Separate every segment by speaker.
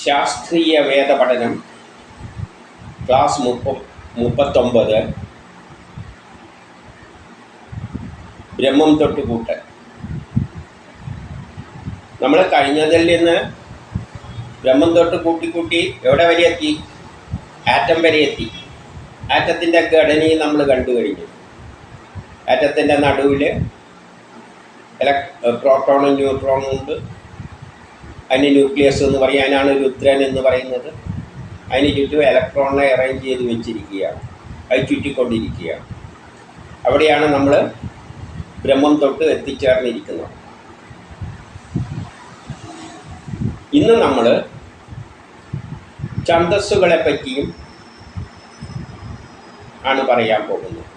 Speaker 1: ശാസ്ത്രീയ വേദപഠനം ക്ലാസ് 39 ബ്രഹ്മം തൊട്ട് കൂട്ട്. നമ്മൾ കഴിഞ്ഞതിൽ നിന്ന് ബ്രഹ്മം തൊട്ട് കൂട്ടി എവിടെ വരെ എത്തി? ആറ്റം വരെ എത്തി. ആറ്റത്തിൻ്റെ ഘടനയും നമ്മൾ കണ്ടു കഴിഞ്ഞു. ആറ്റത്തിൻ്റെ നടുവിൽ പ്രോട്ടോണും ന്യൂട്രോണും ഉണ്ട്. അതിന് ന്യൂക്ലിയസ് എന്ന് പറയാനാണ് രുദ്രൻ എന്ന് പറയുന്നത്. അതിന് ചുറ്റും ഇലക്ട്രോണിനെ അറേഞ്ച് ചെയ്ത് വെച്ചിരിക്കുകയാണ്, അത് ചുറ്റിക്കൊണ്ടിരിക്കുകയാണ്. അവിടെയാണ് നമ്മൾ ബ്രഹ്മം തൊട്ട് എത്തിച്ചേർന്നിരിക്കുന്നത്. ഇന്ന് നമ്മൾ ഛന്ദസ്സുകളെ പറ്റിയും ആണ് പറയാൻ പോകുന്നത്.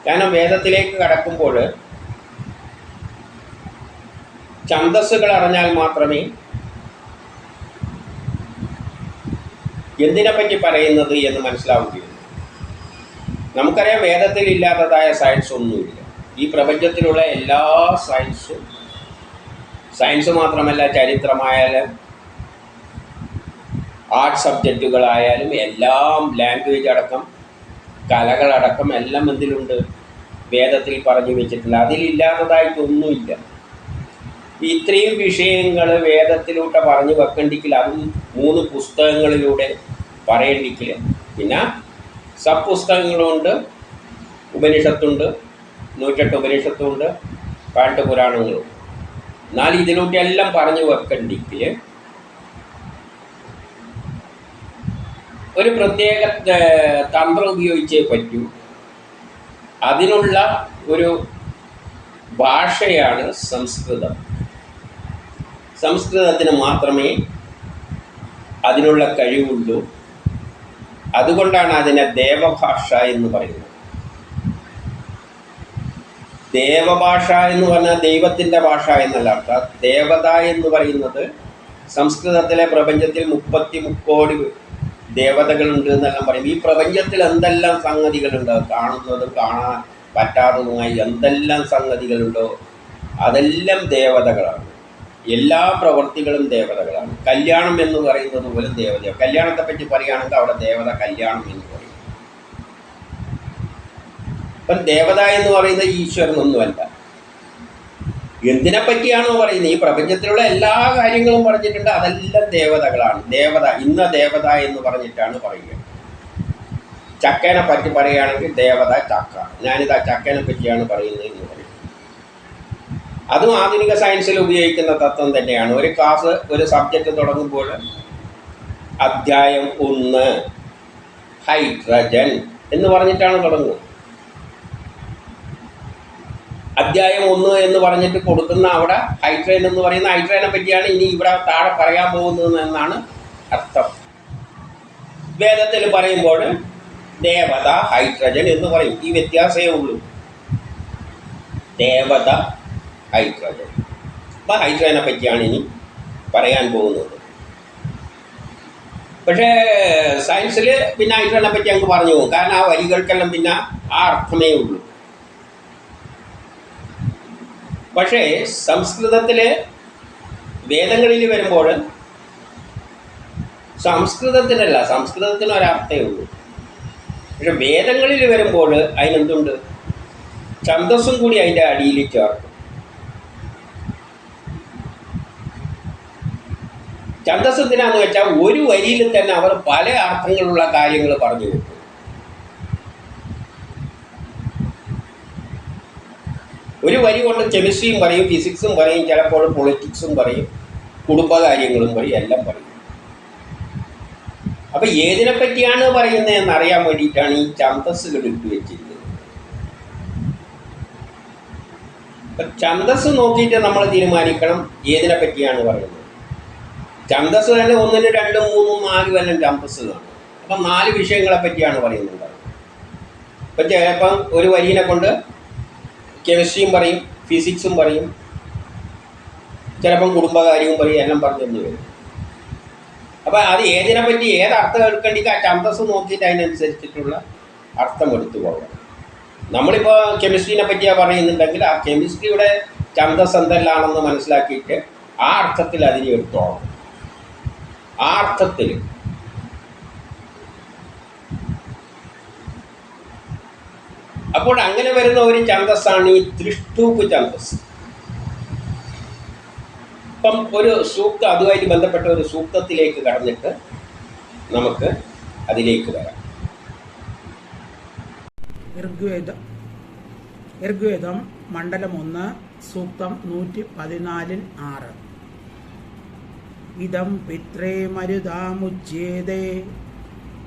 Speaker 1: കാരണം വേദത്തിലേക്ക് കടക്കുമ്പോൾ ഛന്ദസ്സുകൾ അറിഞ്ഞാൽ മാത്രമേ എന്തിനെപ്പറ്റി പറയുന്നത് എന്ന് മനസ്സിലാവുകയുള്ളൂ. നമുക്കറിയാം, വേദത്തിൽ ഇല്ലാത്തതായ സയൻസ് ഒന്നുമില്ല. ഈ പ്രപഞ്ചത്തിലുള്ള എല്ലാ സയൻസ് മാത്രമല്ല, ചരിത്രമായാലും ആർട്ട് സബ്ജക്റ്റുകളായാലും എല്ലാം, ലാംഗ്വേജ് അടക്കം കലകളടക്കം എല്ലാം എന്തിലുണ്ട്? വേദത്തിൽ പറഞ്ഞു വെച്ചിട്ടില്ല. അതിലില്ലാത്തതായിട്ടൊന്നുമില്ല. ഇത്രയും വിഷയങ്ങൾ വേദത്തിലൂടെ പറഞ്ഞു വെക്കണ്ടെങ്കിൽ അതും 3 പുസ്തകങ്ങളിലൂടെ പറയണ്ടെങ്കിൽ, പിന്നെ സബ് പുസ്തകങ്ങളുണ്ട്, ഉപനിഷത്തുണ്ട്, 108 ഉപനിഷത്തുണ്ട്, 18 പുരാണങ്ങളുണ്ട്. എന്നാൽ ഇതിലൂടെ എല്ലാം പറഞ്ഞു വെക്കണ്ടെങ്കിൽ ഒരു പ്രത്യേക തന്ത്രം ഉപയോഗിച്ചേ പറ്റൂ. അതിനുള്ള ഒരു ഭാഷയാണ് സംസ്കൃതം. സംസ്കൃതത്തിന് മാത്രമേ അതിനുള്ള കഴിവുള്ളൂ. അതുകൊണ്ടാണ് അതിനെ ദേവഭാഷ എന്ന് പറയുന്നത്. ദേവഭാഷ എന്ന് പറഞ്ഞാൽ ദൈവത്തിൻ്റെ ഭാഷ എന്നല്ല അർത്ഥം. ദേവത എന്ന് പറയുന്നത് സംസ്കൃതത്തിലെ പ്രപഞ്ചത്തിൽ 33 കോടി ദേവതകളുണ്ട് എന്നെല്ലാം പറയും. ഈ പ്രപഞ്ചത്തിൽ എന്തെല്ലാം സംഗതികളുണ്ടോ, കാണുന്നതും കാണാൻ പറ്റാത്തതുമായി എന്തെല്ലാം സംഗതികളുണ്ടോ അതെല്ലാം ദേവതകളാണ്. എല്ലാ പ്രവൃത്തികളും ദേവതകളാണ്. കല്യാണം എന്ന് പറയുന്നത് പോലും ദേവതയാണ്. കല്യാണത്തെ പറ്റി പറയുകയാണെങ്കിൽ അവിടെ ദേവത കല്യാണം എന്ന് പറയും. അപ്പം ദേവത എന്ന് പറയുന്നത് ഈശ്വരനൊന്നുമല്ല. എന്തിനെ പറ്റിയാണോ പറയുന്നത്? ഈ പ്രപഞ്ചത്തിലുള്ള എല്ലാ കാര്യങ്ങളും പറഞ്ഞിട്ടുണ്ട്, അതെല്ലാം ദേവതകളാണ്. ദേവത, ഇന്ന ദേവത എന്ന് പറഞ്ഞിട്ടാണ് പറയുക. ചക്കേനെ പറ്റി പറയുകയാണെങ്കിൽ ദേവത ചക്ക. ഞാനിതാ ചക്കേനെ പറ്റിയാണ് പറയുന്നത് എന്ന് പറയും. അതും ആധുനിക സയൻസിൽ ഉപയോഗിക്കുന്ന തത്വം തന്നെയാണ്. ഒരു ക്ലാസ്, ഒരു സബ്ജക്റ്റ് തുടങ്ങുമ്പോൾ അധ്യായം 1 ഹൈഡ്രജൻ എന്ന് പറഞ്ഞിട്ടാണ് തുടങ്ങുന്നത്. അധ്യായം 1 എന്ന് പറഞ്ഞിട്ട് കൊടുക്കുന്ന അവിടെ ഹൈഡ്രജൻ എന്ന് പറയുന്ന ഹൈഡ്രജനെ പറ്റിയാണ് ഇനി ഇവിടെ താഴെ പറയാൻ പോകുന്നത് എന്നാണ് അർത്ഥം. വേദത്തിൽ പറയുമ്പോൾ ദേവത, ഹൈഡ്രജൻ എന്ന് പറയും. ഈ വ്യത്യാസമേ ഉള്ളൂ. ദേവത, ഹൈഡ്രജൻ. അപ്പം ഹൈഡ്രജനെ പറ്റിയാണ് ഇനി പറയാൻ പോകുന്നത്. പക്ഷേ സയൻസിൽ പിന്നെ ഹൈഡ്രജനെ പറ്റി അങ്ങ് പറഞ്ഞു പോകും. കാരണം ആ വരികൾക്കെല്ലാം പിന്നെ ആ അർത്ഥമേ ഉള്ളൂ. പക്ഷേ സംസ്കൃതത്തിൽ വേദങ്ങളിൽ വരുമ്പോൾ സംസ്കൃതത്തിനല്ല, സംസ്കൃതത്തിന് ഒരർത്ഥമേ ഉള്ളൂ. പക്ഷെ വേദങ്ങളിൽ വരുമ്പോൾ അതിനെന്തുണ്ട്? ഛന്ദസ്സും കൂടി അതിൻ്റെ അടിയിൽ ചേർക്കും. ഛന്ദസ് എന്തിനാന്ന് വെച്ചാൽ ഒരു വരിയിൽ തന്നെ അവർ പല അർത്ഥങ്ങളുള്ള കാര്യങ്ങൾ പറഞ്ഞു വെക്കും. ഒരു വരി കൊണ്ട് കെമിസ്ട്രിയും പറയും, ഫിസിക്സും പറയും, ചിലപ്പോൾ പൊളിറ്റിക്സും പറയും, കുടുംബകാര്യങ്ങളും പറയും, എല്ലാം പറയും. അപ്പം ഏതിനെ പറ്റിയാണ് പറയുന്നതെന്ന് അറിയാൻ വേണ്ടിയിട്ടാണ് ഈ ഛന്ദസ്സുകൾ ഇട്ട് വെച്ചിരിക്കുന്നത്. അപ്പം ഛന്ദസ് നോക്കിയിട്ട് നമ്മൾ തീരുമാനിക്കണം ഏതിനെ പറ്റിയാണ് പറയുന്നത്. ഛന്ദസ് തന്നെ 1, 2, 3, 4 വല്ലം ഛന്ദസ് കാണും. അപ്പം 4 വിഷയങ്ങളെ പറ്റിയാണ് പറയുന്നത്. ഇപ്പം ചിലപ്പം ഒരു വരിനെ കൊണ്ട് കെമിസ്ട്രിയും പറയും, ഫിസിക്സും പറയും, ചിലപ്പം കുടുംബകാര്യവും പറയും, എല്ലാം പറഞ്ഞു വരും. അപ്പം അത് ഏതിനെ പറ്റി ഏത് അർത്ഥം എടുക്കേണ്ടെങ്കിൽ ആ ഛന്ദസ് നോക്കിയിട്ട് അതിനനുസരിച്ചിട്ടുള്ള അർത്ഥം എടുത്തു പോകണം. നമ്മളിപ്പോൾ കെമിസ്ട്രീനെ പറ്റിയാണ് പറയുന്നുണ്ടെങ്കിൽ ആ കെമിസ്ട്രിയുടെ ഛന്ദസ് എന്തെല്ലാണെന്ന് മനസ്സിലാക്കിയിട്ട് ആ അർത്ഥത്തിൽ അതിനെ എടുത്തോളണം. ആ അർത്ഥത്തിൽ. അപ്പോൾ അങ്ങനെ വരുന്ന ഒരു ഛന്ദസ്സാണ് ഈ ത്രിഷ്ടൂപ് ഛന്ദസ്. ഇപ്പം ഒരു സൂക്തം, അതുമായിട്ട് ബന്ധപ്പെട്ട ഒരു സൂക്തത്തിലേക്ക് കടന്നിട്ട് നമുക്ക് അതിലേക്ക് വരാം.
Speaker 2: ഋഗ്വേദം മണ്ഡലം 1 സൂക്തം 114-6. ഇദം പിത്രേ മരുതാമുച്യേതേ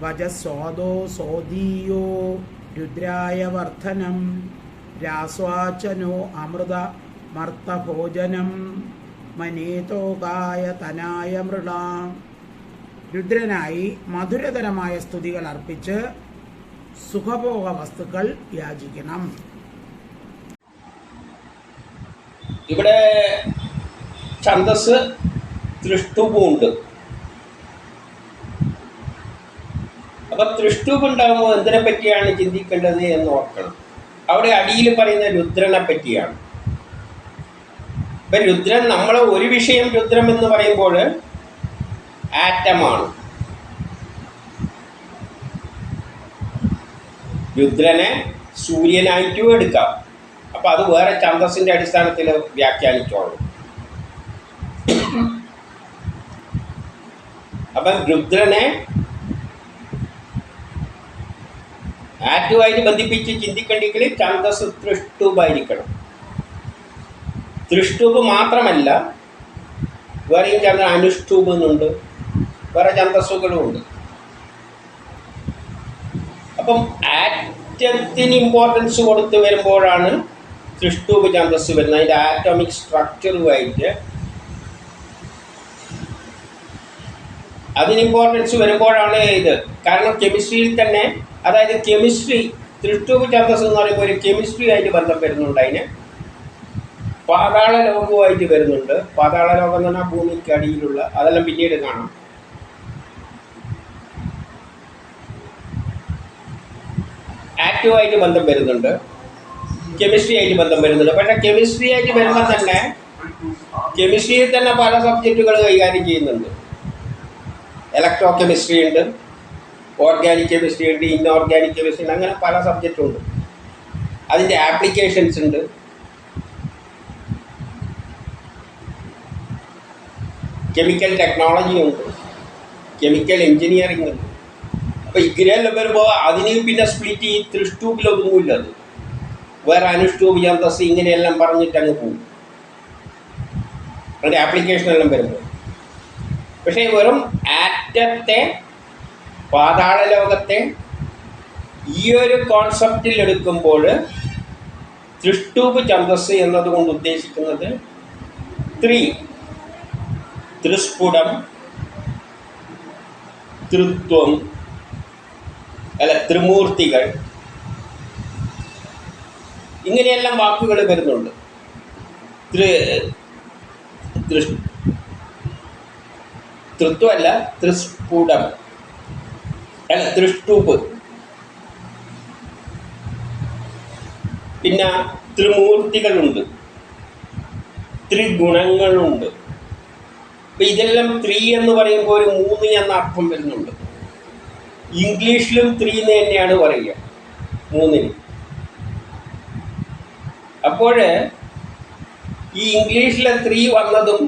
Speaker 2: വജസ്വാദോ സോദീയോ രുദ്രായ വർദ്ധനം രാസ്വാചനോ അമൃത മർത്തഭോജനം മനേതോകായ തനായ മൃളാം. രുദ്രനായി മധുരതരമായ സ്തുതികൾ അർപ്പിച്ച് സുഖഭോഗ വസ്തുക്കൾ യാചിക്കണം.
Speaker 1: ഇവിടെ ഛന്ദസ് ത്രിഷ്ടൂപുണ്ട്. അപ്പൊ ത്രിഷ്ടൂപ് ഉണ്ടാകുമ്പോൾ എന്തിനെ പറ്റിയാണ് ചിന്തിക്കേണ്ടത് എന്ന് ഓർക്കണം. അവിടെ അടിയിൽ പറയുന്ന രുദ്രനെ പറ്റിയാണ്. ഇപ്പൊ രുദ്രൻ, നമ്മൾ ഒരു വിഷയം രുദ്രം എന്ന് പറയുമ്പോൾ ആറ്റമാണ്. രുദ്രനെ സൂര്യനായിട്ടും എടുക്കാം. അപ്പൊ അത് വേറെ ഛന്ദസിന്റെ അടിസ്ഥാനത്തിൽ വ്യാഖ്യാനിച്ചോളൂ. അപ്പം രുദ്രനെ ആറ്റുമായിട്ട് ബന്ധിപ്പിച്ച് ചിന്തിക്കണ്ടെങ്കിൽ ഛന്ദസ് ത്രിഷ്ടൂപായിരിക്കണം. ത്രിഷ്ടൂപ് മാത്രമല്ല, വേറെയും ഛന്ദ അനുഷ്ടൂപ് എന്നുണ്ട്, വേറെ ഛന്ദസ്സുകളും ഉണ്ട്. അപ്പം ആറ്റത്തിന് ഇമ്പോർട്ടൻസ് കൊടുത്ത് വരുമ്പോഴാണ് ത്രിഷ്ടൂപ് ഛന്ദസ് വരുന്നത്. അതിൻ്റെ ആറ്റോമിക് സ്ട്രക്ചറുമായിട്ട് അതിന് ഇമ്പോർട്ടൻസ് വരുമ്പോഴാണ് ഇത്. കാരണം കെമിസ്ട്രിയിൽ തന്നെ, അതായത് കെമിസ്ട്രി, ത്രിഷ്ടൂപ് ഛന്ദസ് എന്ന് പറയുമ്പോൾ ഒരു കെമിസ്ട്രി ആയിട്ട് ബന്ധം വരുന്നുണ്ട്. അതിന് പാതാള ലോകവുമായിട്ട് വരുന്നുണ്ട്. പാതാള ലോകം എന്ന് പറഞ്ഞാൽ ഭൂമിക്ക് അടിയിലുള്ള, അതെല്ലാം പിന്നീട് കാണാം. ആക്റ്റീവായിട്ട് ബന്ധം വരുന്നുണ്ട്, കെമിസ്ട്രി ആയിട്ട് ബന്ധം വരുന്നുണ്ട്. പക്ഷേ കെമിസ്ട്രി ആയിട്ട് വരുമ്പോൾ തന്നെ കെമിസ്ട്രിയിൽ തന്നെ പല സബ്ജക്റ്റുകൾ കൈകാര്യം ചെയ്യുന്നുണ്ട്. ഇലക്ട്രോ കെമിസ്ട്രി ഉണ്ട്, ഓർഗാനിക് കെമിസ്ട്രി ഉണ്ട്, ഇൻഓർഗാനിക് കെമിസ്ട്രി ഉണ്ട്, അങ്ങനെ പല സബ്ജക്റ്റുണ്ട്. അതിൻ്റെ ആപ്ലിക്കേഷൻസ് ഉണ്ട്. കെമിക്കൽ ടെക്നോളജി ഉണ്ട്, കെമിക്കൽ എഞ്ചിനീയറിംഗ് ഉണ്ട്. അപ്പോൾ ഇങ്ങനെയെല്ലാം വരുമ്പോൾ അതിന് പിന്നെ സ്പ്ലിറ്റ് ഈ ത്രിഷ്ടൂപിലൊന്നുമില്ല. അത് വേറെ അനുഷ്ടൂപ് ഛന്ദസ് ഇങ്ങനെയെല്ലാം പറഞ്ഞിട്ട് അങ്ങ് പോകും അതിൻ്റെ ആപ്ലിക്കേഷനെല്ലാം വരുമ്പോൾ. പക്ഷേ വെറും ആറ്റത്തെ, പാതാള ലോകത്തെ ഈ ഒരു കോൺസെപ്റ്റിൽ എടുക്കുമ്പോൾ ത്രിഷ്ടൂപ് ഛന്ദസ് എന്നതുകൊണ്ട് ഉദ്ദേശിക്കുന്നത് ത്രിസ്ഫുടം, ത്രിത്വം, അല്ല ത്രിമൂർത്തികൾ, ഇങ്ങനെയെല്ലാം വാക്കുകൾ വരുന്നുണ്ട്. ത്രിത്വമല്ല, ത്രിസ്ഫുടം, അല്ല ത്രിഷ്ടൂപ്. പിന്നെ ത്രിമൂർത്തികളുണ്ട്, ത്രിഗുണങ്ങളുണ്ട്. അപ്പം ഇതെല്ലാം ത്രീ എന്ന് പറയുമ്പോൾ ഒരു 3 എന്ന അർത്ഥം വരുന്നുണ്ട്. ഇംഗ്ലീഷിലും 3 എന്ന് തന്നെയാണ് പറയുക, 3. അപ്പോൾ ഈ ഇംഗ്ലീഷിലെ 3 വന്നതും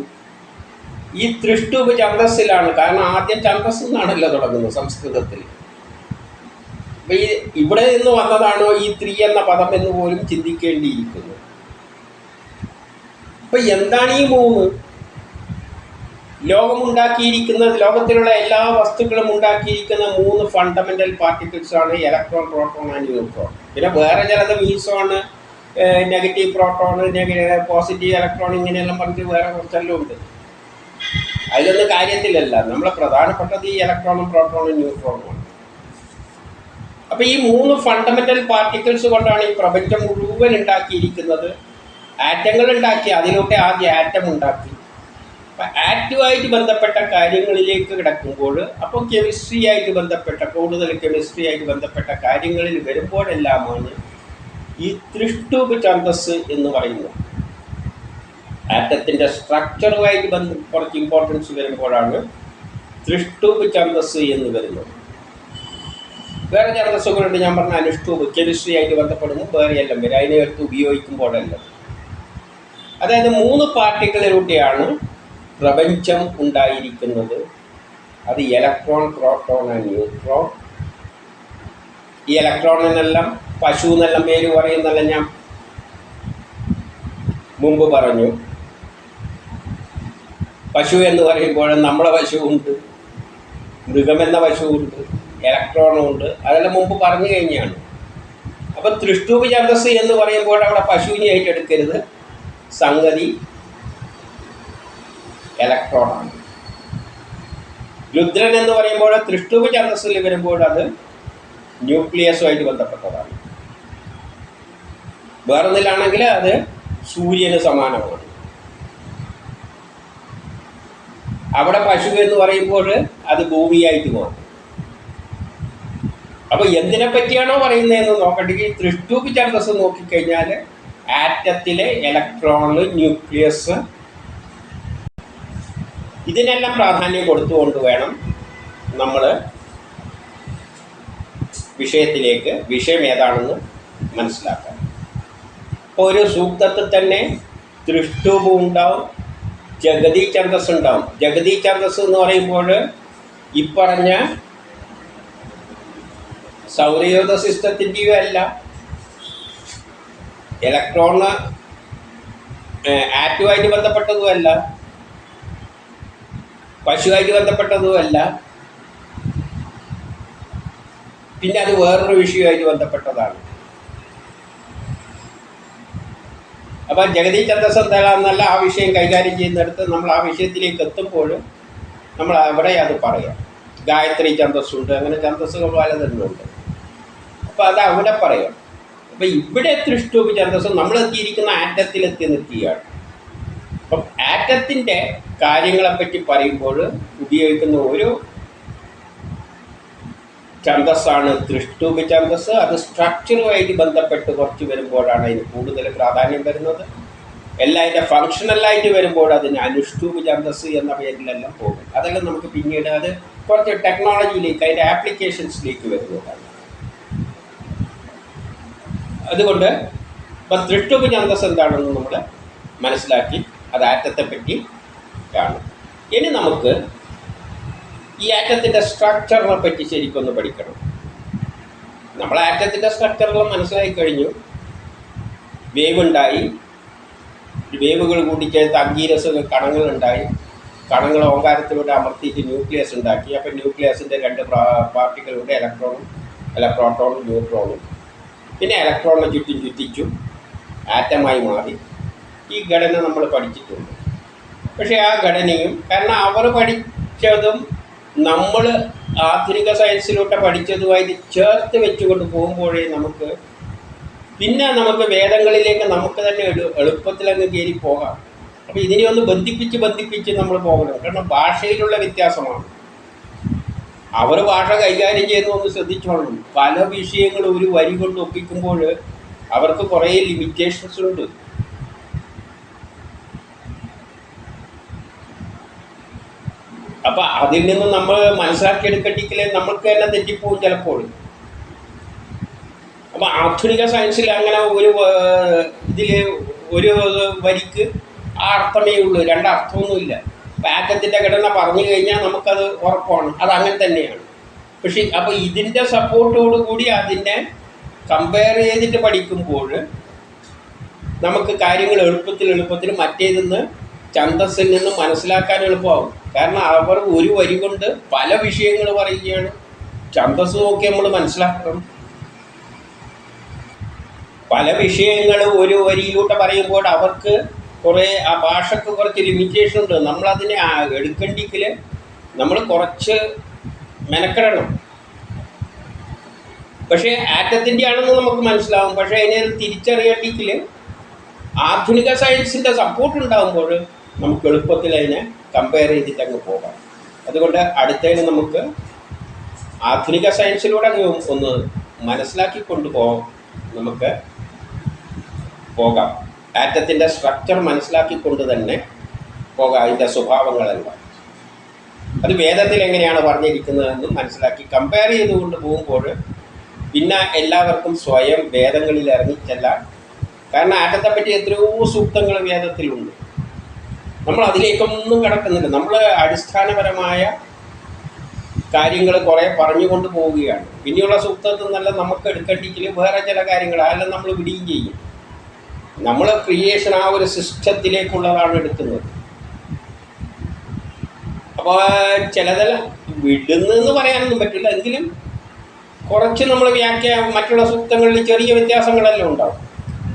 Speaker 1: ഈ ത്രിഷ്ടൂപ് ഛന്ദസ്സിലാണ്. കാരണം ആദ്യം ഛന്ദസ് എന്നാണല്ലോ തുടങ്ങുന്നത് സംസ്കൃതത്തിൽ. അപ്പം ഇവിടെ നിന്ന് വന്നതാണോ ഈ 3 എന്ന പദം എന്ന് പോലും ചിന്തിക്കേണ്ടിയിരിക്കുന്നു. അപ്പം എന്താണ് ഈ 3? ലോകമുണ്ടാക്കിയിരിക്കുന്നത്, ലോകത്തിലുള്ള എല്ലാ വസ്തുക്കളും ഉണ്ടാക്കിയിരിക്കുന്ന 3 ഫണ്ടമെൻ്റൽ പാർട്ടിക്കിൾസ് ആണ് ഇലക്ട്രോൺ, പ്രോട്ടോൺ ആൻഡ് ന്യൂട്രോൺ. പിന്നെ വേറെ ചിലത് മീസോണ്, നെഗറ്റീവ് പ്രോട്ടോൺ, പോസിറ്റീവ് ഇലക്ട്രോൺ, ഇങ്ങനെയെല്ലാം പറഞ്ഞിട്ട് വേറെ കുറച്ചെല്ലാം ഉണ്ട്. അതിലൊന്നും കാര്യത്തിലല്ല. നമ്മളെ പ്രധാനപ്പെട്ടത് ഈ ഇലക്ട്രോണും പ്രോട്ടോണും ന്യൂട്രോണുമാണ്. അപ്പോൾ ഈ 3 ഫണ്ടമെൻ്റൽ പാർട്ടിക്കിൾസ് കൊണ്ടാണ് ഈ പ്രപഞ്ചം മുഴുവൻ ഉണ്ടാക്കിയിരിക്കുന്നത്. ആറ്റങ്ങൾ ഉണ്ടാക്കി, അതിലൂടെ ആദ്യം ആറ്റം ഉണ്ടാക്കി. അപ്പം ആറ്റുമായിട്ട് ബന്ധപ്പെട്ട കാര്യങ്ങളിലേക്ക് കിടക്കുമ്പോൾ, അപ്പോൾ കെമിസ്ട്രി ആയിട്ട് ബന്ധപ്പെട്ട, കൂടുതൽ കെമിസ്ട്രി ആയിട്ട് ബന്ധപ്പെട്ട കാര്യങ്ങളിൽ വരുമ്പോഴെല്ലാമാണ് ഈ ത്രിഷ്ടൂപ് ഛന്ദസ് എന്ന് പറയുന്നത്. ആറ്റത്തിൻ്റെ സ്ട്രക്ചറുമായിട്ട് കുറച്ച് ഇമ്പോർട്ടൻസ് വരുമ്പോഴാണ് ത്രിഷ്ടൂപ് ഛന്ദസ് എന്ന് വരുന്നു. വേറെ ഛന്ദസ്സുകളുണ്ട്, ഞാൻ പറഞ്ഞ അനുഷ്ടൂപ്, കെമിസ്ട്രി ആയിട്ട് ബന്ധപ്പെടുന്നു, വേറെയെല്ലാം വരും അതിനകത്ത് ഉപയോഗിക്കുമ്പോഴെല്ലാം. അതായത് 3 പാർട്ടിക്കിളിലൂടെയാണ് പ്രപഞ്ചം ഉണ്ടായിരിക്കുന്നത്. അത് ഇലക്ട്രോൺ, പ്രോട്ടോൺ ആൻഡ് ന്യൂട്രോൺ. ഈ ഇലക്ട്രോണിനെല്ലാം പശു എന്നെല്ലാം പേര് പറയുന്നെല്ലാം ഞാൻ മുമ്പ് പറഞ്ഞു. പശു എന്ന് പറയുമ്പോൾ നമ്മളെ പശുവുണ്ട്, മൃഗമെന്ന പശുവുണ്ട്, ഇലക്ട്രോണും ഉണ്ട്, അതെല്ലാം മുമ്പ് പറഞ്ഞു കഴിഞ്ഞാണ്. അപ്പം ത്രിഷ്ടൂപ് ഛന്ദസ് എന്ന് പറയുമ്പോൾ അവിടെ പശുവിനെ ഏറ്റെടുക്കരുത്, സംഗതി ഇലക്ട്രോണാണ്. രുദ്രൻ എന്ന് പറയുമ്പോൾ ത്രിഷ്ടൂപ് ഛന്ദസ്സിൽ വരുമ്പോൾ അത് ന്യൂക്ലിയസുമായിട്ട് ബന്ധപ്പെട്ടതാണ്. വേറൊന്നിലാണെങ്കിൽ അത് സൂര്യന് സമാനമാണ്. അവിടെ പശു എന്ന് പറയുമ്പോൾ അത് ഭൂമിയായിട്ട് മാറും. അപ്പോൾ എന്തിനെ പറ്റിയാണോ പറയുന്നതെന്ന് നോക്കണ്ടെങ്കിൽ ത്രിഷ്ടൂപ് ഛന്ദസ് നോക്കിക്കഴിഞ്ഞാൽ ആറ്റത്തിലെ ഇലക്ട്രോണ്, ന്യൂക്ലിയസ്, ഇതിനെല്ലാം പ്രാധാന്യം കൊടുത്തുകൊണ്ട് വേണം നമ്മൾ വിഷയം ഏതാണെന്ന് മനസ്സിലാക്കാൻ. ഇപ്പോൾ ഒരു സൂക്തത്തിൽ തന്നെ ത്രിഷ്ടൂപ് ഉണ്ടാവും, ജഗതി ഛന്ദസ് ഉണ്ടാവും. ജഗതി ഛന്ദസ് എന്ന് പറയുമ്പോൾ ഈ പറഞ്ഞ സൗരയൂഥ സിസ്റ്റത്തിൻ്റെയും അല്ല, ഇലക്ട്രോണ് ആറ്റുമായിട്ട് ബന്ധപ്പെട്ടതുമല്ല, പശുവായിട്ട് ബന്ധപ്പെട്ടതുമല്ല, പിന്നെ അത് വേറൊരു വിഷയമായിട്ട് ബന്ധപ്പെട്ടതാണ്. അപ്പം ജഗതി ഛന്ദസ് എന്താണെന്നല്ല ആ വിഷയം കൈകാര്യം ചെയ്യുന്നിടത്ത് നമ്മൾ ആ വിഷയത്തിലേക്ക് എത്തുമ്പോൾ നമ്മൾ അവിടെ അത് പറയാം. ഗായത്രി ഛന്ദസ്സുണ്ട്, അങ്ങനെ ഛന്ദസ്സുകൾ പലതരമുണ്ട്. അപ്പോൾ അത് അവിടെ പറയാം. അപ്പം ഇവിടെ ത്രിഷ്ടൂപ് ഛന്ദസ് നമ്മൾ എത്തിയിരിക്കുന്ന ആറ്റത്തിലെത്തി നിൽക്കുകയാണ്. അപ്പം ആറ്റത്തിൻ്റെ കാര്യങ്ങളെപ്പറ്റി പറയുമ്പോൾ ഉപയോഗിക്കുന്ന ഒരു ഛന്ദസ്സാണ് ത്രിഷ്ടൂപ് ഛന്ദസ്. അത് സ്ട്രക്ചറുമായിട്ട് ബന്ധപ്പെട്ട് കുറച്ച് വരുമ്പോഴാണ് അതിന് കൂടുതൽ പ്രാധാന്യം വരുന്നത്. എല്ലാം അതിൻ്റെ ഫങ്ഷണലായിട്ട് വരുമ്പോൾ അതിന് അനുഷ്ടൂപ് ഛന്ദസ് എന്ന പേരിലെല്ലാം പോകും. അതെല്ലാം നമുക്ക് പിന്നീട് അത് കുറച്ച് ടെക്നോളജിയിലേക്ക്, അതിൻ്റെ ആപ്ലിക്കേഷൻസിലേക്ക് വരുന്നതാണ്. അതുകൊണ്ട് ഇപ്പം ത്രിഷ്ടൂപ് ഛന്ദസ് എന്താണെന്ന് നമ്മൾ മനസ്സിലാക്കി, അത് ആറ്റത്തെപ്പറ്റി കാണും. ഇനി നമുക്ക് ഈ ആറ്റത്തിൻ്റെ സ്ട്രക്ചറിനെ പറ്റി ശരിക്കൊന്ന് പഠിക്കണം. നമ്മൾ ആറ്റത്തിൻ്റെ സ്ട്രക്ചറെല്ലാം മനസ്സിലാക്കി കഴിഞ്ഞു. വേവ് ഉണ്ടായി, വേവുകൾ കൂട്ടിച്ചേർത്ത് അങ്കീരസ് കണങ്ങളുണ്ടായി, കണങ്ങൾ ഓങ്കാരത്തിലൂടെ അമർത്തിയിട്ട് ന്യൂക്ലിയസ് ഉണ്ടാക്കി. അപ്പം ന്യൂക്ലിയസിൻ്റെ 2 പാർട്ടികളുടെ പ്രോട്ടോണും ന്യൂട്രോണും. പിന്നെ ഇലക്ട്രോണിനെ ചുറ്റിച്ചു ആറ്റമായി മാറി. ഈ ഘടന നമ്മൾ പഠിച്ചിട്ടുണ്ട്. പക്ഷേ ആ ഘടനയും, കാരണം അവർ പഠിച്ചതും നമ്മൾ ആധുനിക സയൻസിലൂടെ പഠിച്ചതുമായിട്ട് ചേർത്ത് വെച്ചുകൊണ്ട് പോകുമ്പോഴേ നമുക്ക് വേദങ്ങളിലേക്ക് നമുക്ക് തന്നെ എളുപ്പത്തിൽ അങ്ങ് കയറി പോകാം. അപ്പോൾ ഇതിനെ ഒന്ന് ബന്ധിപ്പിച്ച് നമ്മൾ പോകണം. കാരണം ഭാഷയിലുള്ള വ്യത്യാസമാണ്. അവർ ഭാഷ കൈകാര്യം ചെയ്യുന്ന ഒന്ന് ശ്രദ്ധിച്ചോളണം. പല വിഷയങ്ങൾ ഒരു വരി കൊണ്ട് ഒപ്പിക്കുമ്പോൾ അവർക്ക് കുറേ ലിമിറ്റേഷൻസ് ഉണ്ട്. അപ്പം അതിൽ നിന്ന് നമ്മൾ മനസ്സിലാക്കിയെടുക്കണമെങ്കിൽ നമ്മൾക്ക് തന്നെ തെറ്റിപ്പോവും ചിലപ്പോൾ. അപ്പം ആധുനിക സയൻസിൽ അങ്ങനെ ഇതിൽ ഒരു വരിക്ക് ആ അർത്ഥമേ ഉള്ളൂ, 2 അർത്ഥമൊന്നുമില്ല. ആറ്റത്തിൻ്റെ ഘടന പറഞ്ഞു കഴിഞ്ഞാൽ നമുക്കത് ഉറപ്പാണ്, അതങ്ങനെ തന്നെയാണ്. പക്ഷേ അപ്പോൾ ഇതിൻ്റെ സപ്പോർട്ടോടു കൂടി അതിനെ കമ്പയർ ചെയ്തിട്ട് പഠിക്കുമ്പോൾ നമുക്ക് കാര്യങ്ങൾ എളുപ്പത്തിൽ മറ്റേതിന്ന് ഛന്ദസ്സിൽ നിന്ന് മനസ്സിലാക്കാൻ എളുപ്പമാകും. കാരണം അവർ ഒരു വരി കൊണ്ട് പല വിഷയങ്ങൾ പറയുകയാണ്. ഛന്ദസ് നോക്കി നമ്മൾ മനസ്സിലാക്കണം. പല വിഷയങ്ങൾ ഒരു വരിയിലൂടെ പറയുമ്പോൾ അവർക്ക് കുറേ ആ ഭാഷക്ക് കുറച്ച് ലിമിറ്റേഷൻ ഉണ്ട്. നമ്മളതിനെ എടുക്കണ്ടെങ്കിൽ നമ്മൾ കുറച്ച് മെനക്കെടണം. പക്ഷേ ആറ്റത്തിൻ്റെ ആണെന്ന് നമുക്ക് മനസ്സിലാവും. പക്ഷേ അതിനെ തിരിച്ചറിയണമെങ്കിൽ ആധുനിക സയൻസിൻ്റെ സപ്പോർട്ട് ഉണ്ടാകുമ്പോൾ നമുക്ക് എളുപ്പത്തിൽ അതിനെ കമ്പയർ ചെയ്തിട്ട് അങ്ങ് പോകാം. അതുകൊണ്ട് അടുത്തതിന് നമുക്ക് ആധുനിക സയൻസിലൂടെ അങ്ങ് ഒന്ന് മനസ്സിലാക്കിക്കൊണ്ട് നമുക്ക് പോകാം. ആറ്റത്തിൻ്റെ സ്ട്രക്ചർ മനസ്സിലാക്കിക്കൊണ്ട് തന്നെ പോകാം, അതിൻ്റെ സ്വഭാവങ്ങളെല്ലാം. അത് വേദത്തിൽ എങ്ങനെയാണ് പറഞ്ഞിരിക്കുന്നതെന്നും മനസ്സിലാക്കി കമ്പയർ ചെയ്തുകൊണ്ട് പോകുമ്പോൾ പിന്നെ എല്ലാവർക്കും സ്വയം വേദങ്ങളിൽ ഇറങ്ങിച്ചെല്ലാൻ. കാരണം ആറ്റത്തെപ്പറ്റി എത്രയോ സൂക്തങ്ങൾ വേദത്തിലുണ്ട്. നമ്മൾ അതിലേക്കൊന്നും കിടക്കുന്നില്ല. നമ്മൾ അടിസ്ഥാനപരമായ കാര്യങ്ങൾ കുറേ പറഞ്ഞുകൊണ്ട് പോവുകയാണ്. പിന്നെയുള്ള സൂക്തത്തിൽ നിന്നല്ല നമുക്ക് എടുക്കേണ്ടിക്കില്ല വേറെ ചില കാര്യങ്ങൾ അതെല്ലാം നമ്മൾ വിടുകയും ചെയ്യും. നമ്മൾ ക്രിയേഷൻ ആ ഒരു സിസ്റ്റത്തിലേക്കുള്ളതാണ് എടുക്കുന്നത്. അപ്പോൾ ചിലതെല്ലാം വിടുന്നെന്ന് പറയാനൊന്നും പറ്റില്ല. എങ്കിലും കുറച്ച് നമ്മൾ മറ്റുള്ള സൂക്തങ്ങളിൽ ചെറിയ വ്യത്യാസങ്ങളെല്ലാം ഉണ്ടാവും.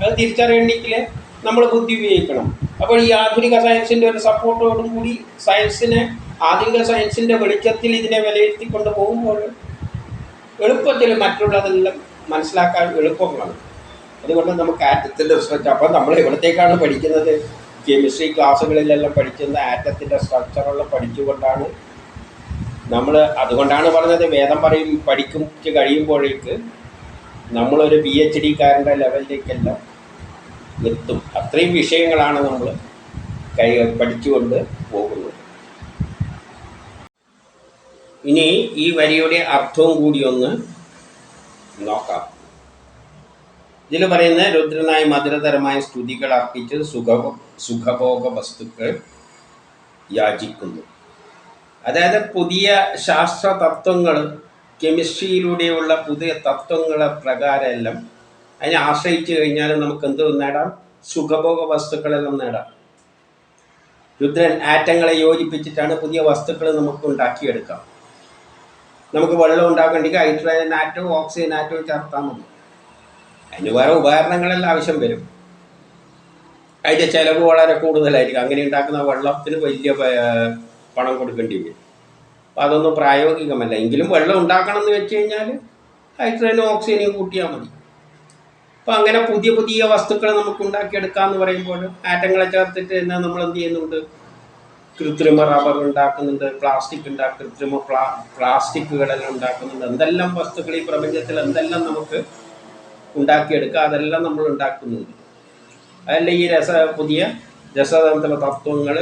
Speaker 1: അത് തിരിച്ചറിയണമെങ്കിൽ നമ്മൾ ബുദ്ധി ഉപയോഗിക്കണം. അപ്പോൾ ഈ ആധുനിക സയൻസിൻ്റെ ഒരു സപ്പോർട്ടോടും കൂടി ആധുനിക സയൻസിൻ്റെ വെളിച്ചത്തിൽ ഇതിനെ വിലയിരുത്തിക്കൊണ്ട് പോകുമ്പോൾ എളുപ്പത്തിൽ മറ്റുള്ളതെല്ലാം മനസ്സിലാക്കാൻ എളുപ്പമാണ്. അതുകൊണ്ട് നമുക്ക് ആറ്റത്തിൻ്റെ സ്ട്രക്ചർ, അപ്പോൾ നമ്മൾ എവിടത്തേക്കാണ് പഠിക്കുന്നത്? കെമിസ്ട്രി ക്ലാസ്സുകളിലെല്ലാം പഠിക്കുന്ന ആറ്റത്തിൻ്റെ സ്ട്രക്ചറെല്ലാം പഠിച്ചുകൊണ്ടാണ് നമ്മൾ. അതുകൊണ്ടാണ് പറഞ്ഞത് വേദം പഠിക്കും കഴിയുമ്പോഴേക്ക് നമ്മളൊരു PhD കാരൻ്റെ ലെവലിലേക്കെല്ലാം എത്തും. അത്രയും വിഷയങ്ങളാണ് നമ്മൾ പഠിച്ചുകൊണ്ട് പോകുന്നത്. ഇനി ഈ വരിയുടെ അർത്ഥവും കൂടി ഒന്ന് നോക്കാം. ഇതിൽ പറയുന്ന രുദ്രനായി മധുരതരമായ സ്തുതികൾ അർപ്പിച്ച് സുഖഭോഗ വസ്തുക്കൾ യാചിക്കുന്നു. അതായത് പുതിയ ശാസ്ത്ര തത്വങ്ങൾ, കെമിസ്ട്രിയിലൂടെയുള്ള പുതിയ തത്വങ്ങളെ പ്രകാരം എല്ലാം അതിനെ ആശ്രയിച്ചു കഴിഞ്ഞാൽ നമുക്ക് എന്ത് നേടാം? സുഖഭോഗ വസ്തുക്കളെല്ലാം നേടാം. രുദ്രൻ ആറ്റങ്ങളെ യോജിപ്പിച്ചിട്ടാണ് പുതിയ വസ്തുക്കൾ നമുക്ക് ഉണ്ടാക്കിയെടുക്കാം. നമുക്ക് വെള്ളം ഉണ്ടാക്കണമെങ്കിൽ ഹൈഡ്രജൻ ആറ്റവും ഓക്സിജൻ ആറ്റവും ചേർത്താൽ മതി. അതിന് വേറെ ഉപകരണങ്ങളെല്ലാം ആവശ്യം വരും. അതിൻ്റെ ചിലവ് വളരെ കൂടുതലായിരിക്കും. അങ്ങനെ ഉണ്ടാക്കുന്ന വെള്ളത്തിന് വലിയ പണം കൊടുക്കേണ്ടി വരും. അപ്പോൾ അതൊന്നും പ്രായോഗികമല്ല. എങ്കിലും വെള്ളം ഉണ്ടാക്കണം എന്ന് വെച്ച് കഴിഞ്ഞാൽ ഹൈഡ്രജനും ഓക്സിജനും കൂട്ടിയാൽ മതി. അപ്പോൾ അങ്ങനെ പുതിയ പുതിയ വസ്തുക്കൾ നമുക്ക് ഉണ്ടാക്കിയെടുക്കാമെന്ന് പറയുമ്പോൾ ആറ്റങ്ങളെ ചേർത്തിട്ട് തന്നെ നമ്മൾ എന്ത് ചെയ്യുന്നുണ്ട്? കൃത്രിമ റബ്ബർ ഉണ്ടാക്കുന്നുണ്ട്, കൃത്രിമ പ്ലാസ്റ്റിക്കുകളെല്ലാം ഉണ്ടാക്കുന്നുണ്ട്. എന്തെല്ലാം വസ്തുക്കൾ ഈ പ്രപഞ്ചത്തിൽ എന്തെല്ലാം നമുക്ക് ഉണ്ടാക്കിയെടുക്കുക, അതെല്ലാം നമ്മൾ ഉണ്ടാക്കുന്നുണ്ട്. അതല്ല ഈ പുതിയ രസതന്ത്ര തത്വങ്ങൾ,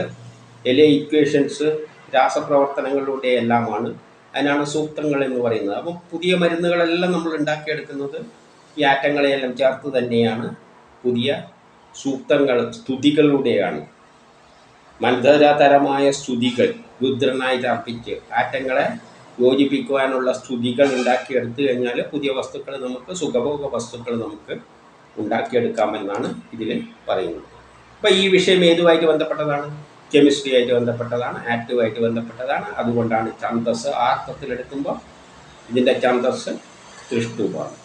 Speaker 1: ഇക്വേഷൻസ്, രാസപ്രവർത്തനങ്ങളിലൂടെ എല്ലാമാണ്. അതിനാണ് സൂക്തങ്ങൾ എന്ന് പറയുന്നത്. അപ്പം പുതിയ മരുന്നുകളെല്ലാം നമ്മൾ ഉണ്ടാക്കിയെടുക്കുന്നത് ഈ ആറ്റങ്ങളെയെല്ലാം ചേർത്ത് തന്നെയാണ്. പുതിയ സൂക്തങ്ങൾ, സ്തുതികളിലൂടെയാണ്. മന്ധരതരമായ സ്തുതികൾ രുദ്രനായി അർപ്പിച്ച് ആറ്റങ്ങളെ യോജിപ്പിക്കുവാനുള്ള സ്തുതികൾ ഉണ്ടാക്കിയെടുത്തു കഴിഞ്ഞാൽ പുതിയ വസ്തുക്കൾ നമുക്ക്, സുഖഭോഗ വസ്തുക്കൾ നമുക്ക് ഉണ്ടാക്കിയെടുക്കാമെന്നാണ് ഇതിൽ പറയുന്നത്. അപ്പോൾ ഈ വിഷയം ഏതുമായിട്ട് ബന്ധപ്പെട്ടതാണ്? കെമിസ്ട്രി ആയിട്ട് ബന്ധപ്പെട്ടതാണ്, ആക്റ്റീവായിട്ട് ബന്ധപ്പെട്ടതാണ്. അതുകൊണ്ടാണ് ഛന്ദസ് ആ അർത്ഥത്തിലെടുക്കുമ്പോൾ ഇതിൻ്റെ ഛന്ദസ് തൃഷ്ടുവാണ്.